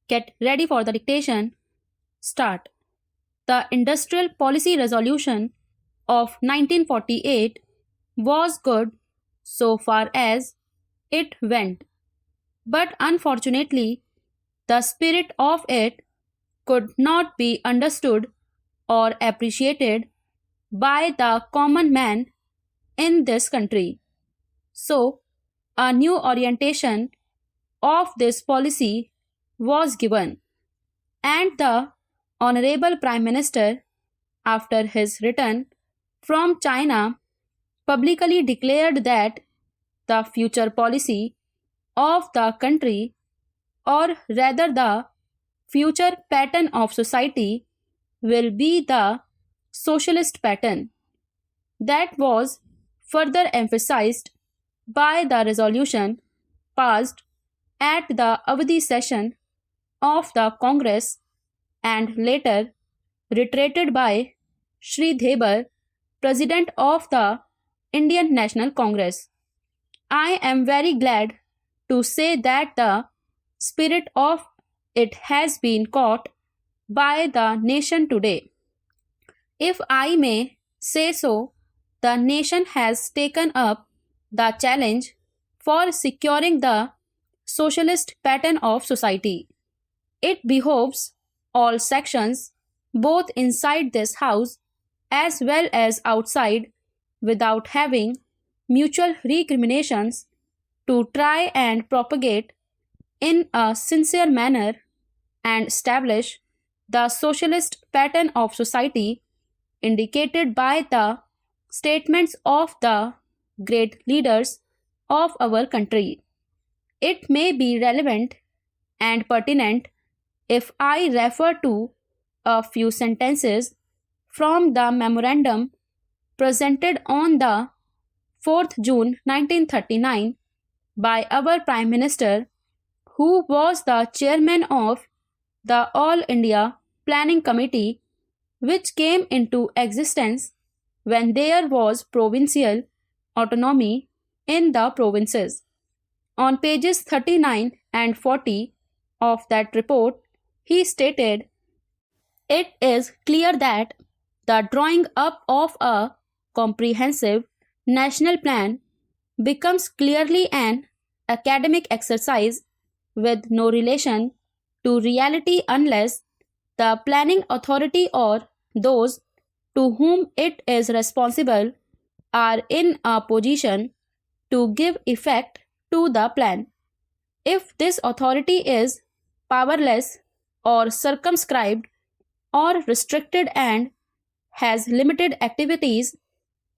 Get ready for the dictation. Start. The Industrial Policy Resolution of 1948 was good so far as it went, but unfortunately, the spirit of it could not be understood or appreciated by the common man in this country. So, a new orientation of this policy was given, and the Honorable Prime Minister, after his return from China, publicly declared that the future policy of the country, or rather the future pattern of society, will be the socialist pattern. That was further emphasized by the resolution passed at the Avadi session of the Congress and later reiterated by Shri Debar, President of the Indian National Congress. I am very glad to say that the spirit of it has been caught by the nation today. If I may say so, the nation has taken up the challenge for securing the socialist pattern of society. It behoves all sections, both inside this house as well as outside, without having mutual recriminations, to try and propagate in a sincere manner and establish the socialist pattern of society indicated by the statements of the great leaders of our country. It may be relevant and pertinent if I refer to a few sentences from the memorandum presented on the 4th June 1939 by our Prime Minister, who was the chairman of the All India Planning Committee, which came into existence when there was provincial autonomy in the provinces. On pages 39 and 40 of that report, he stated, "It is clear that the drawing up of a comprehensive national plan becomes clearly an academic exercise with no relation to reality unless the planning authority or those to whom it is responsible are in a position to give effect to the plan. If this authority is powerless or circumscribed or restricted and has limited activities,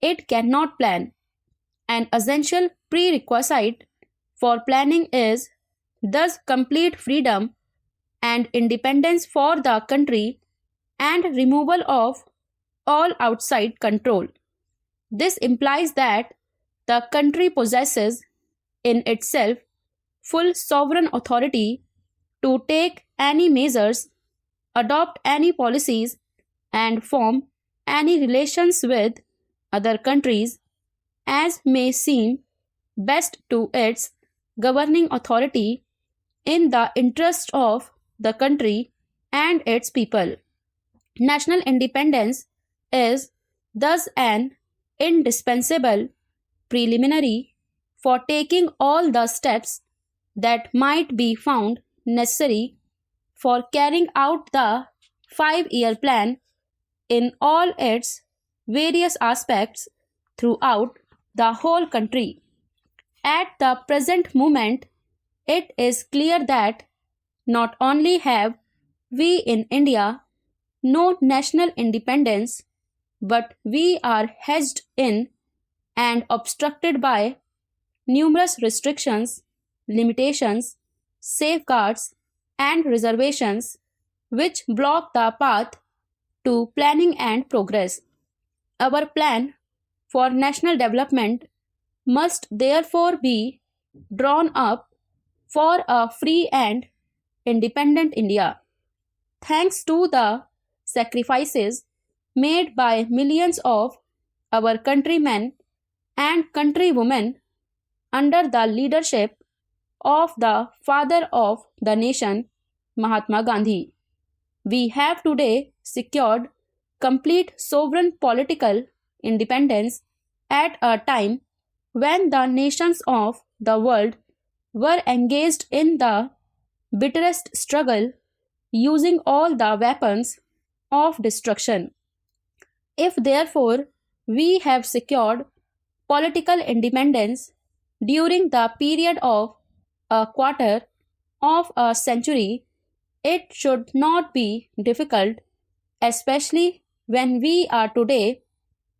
it cannot plan. An essential prerequisite for planning is thus complete freedom and independence for the country and removal of all outside control. This implies that the country possesses in itself full sovereign authority to take any measures, adopt any policies, and form any relations with other countries as may seem best to its governing authority in the interest of the country and its people. National independence is thus an indispensable preliminary for taking all the steps that might be found necessary for carrying out the 5-year plan in all its various aspects throughout the whole country. At the present moment, it is clear that not only have we in India no national independence, but we are hedged in and obstructed by numerous restrictions, limitations, safeguards, and reservations which block the path to planning and progress. Our plan for national development must therefore be drawn up for a free and independent India. Thanks to the sacrifices made by millions of our countrymen and countrywomen under the leadership of the father of the nation, Mahatma Gandhi. We have today secured complete sovereign political independence at a time when the nations of the world were engaged in the bitterest struggle using all the weapons of destruction. If therefore we have secured political independence during the period of a quarter of a century, it should not be difficult, especially when we are today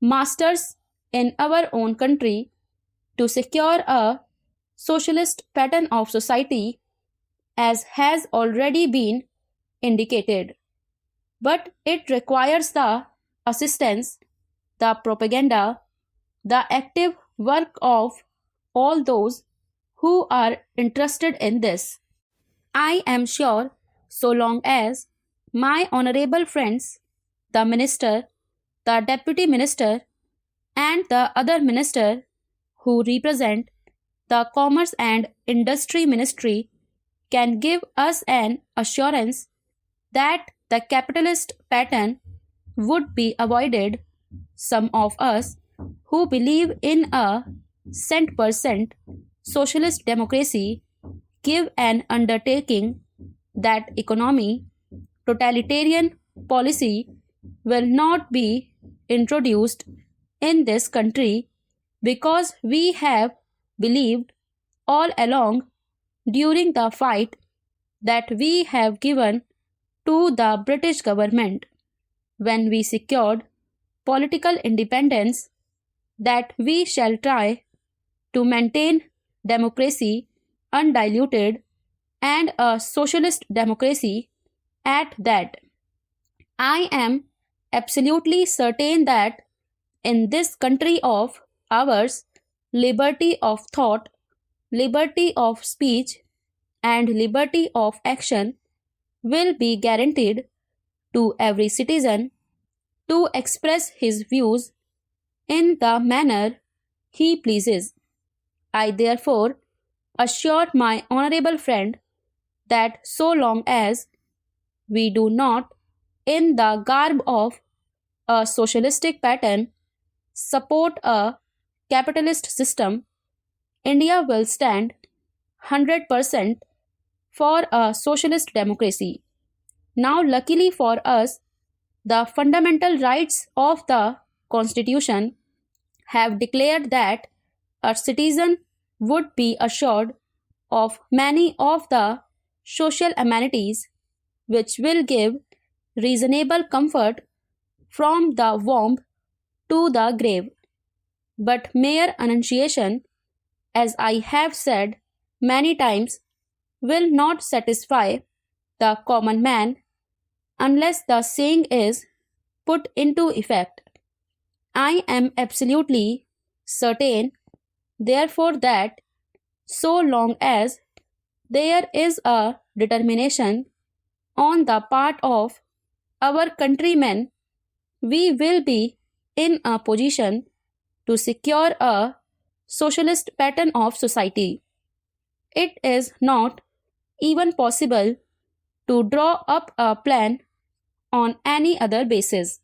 masters in our own country, to secure a socialist pattern of society as has already been indicated. But it requires the assistance, the propaganda, the active work of all those who are interested in this. I am sure so long as my honorable friends, the minister, the deputy minister, and the other minister who represent the Commerce and Industry Ministry can give us an assurance that the capitalist pattern would be avoided, some of us who believe in a cent% socialist democracy give an undertaking that economy, totalitarian policy will not be introduced in this country, because we have believed all along during the fight that we have given to the British government when we secured political independence, that we shall try to maintain democracy undiluted and a socialist democracy at that. I am absolutely certain that in this country of ours, liberty of thought, liberty of speech, and liberty of action will be guaranteed to every citizen to express his views in the manner he pleases. I therefore assure my honorable friend that so long as we do not, in the garb of a socialistic pattern, support a capitalist system, India will stand 100% for a socialist democracy. Now, luckily for us, the fundamental rights of the Constitution have declared that a citizen would be assured of many of the social amenities which will give reasonable comfort from the womb to the grave. But mere enunciation, as I have said many times, will not satisfy the common man unless the saying is put into effect. I am absolutely certain, therefore, that so long as there is a determination on the part of our countrymen, we will be in a position to secure a socialist pattern of society. It is not even possible to draw up a plan on any other basis.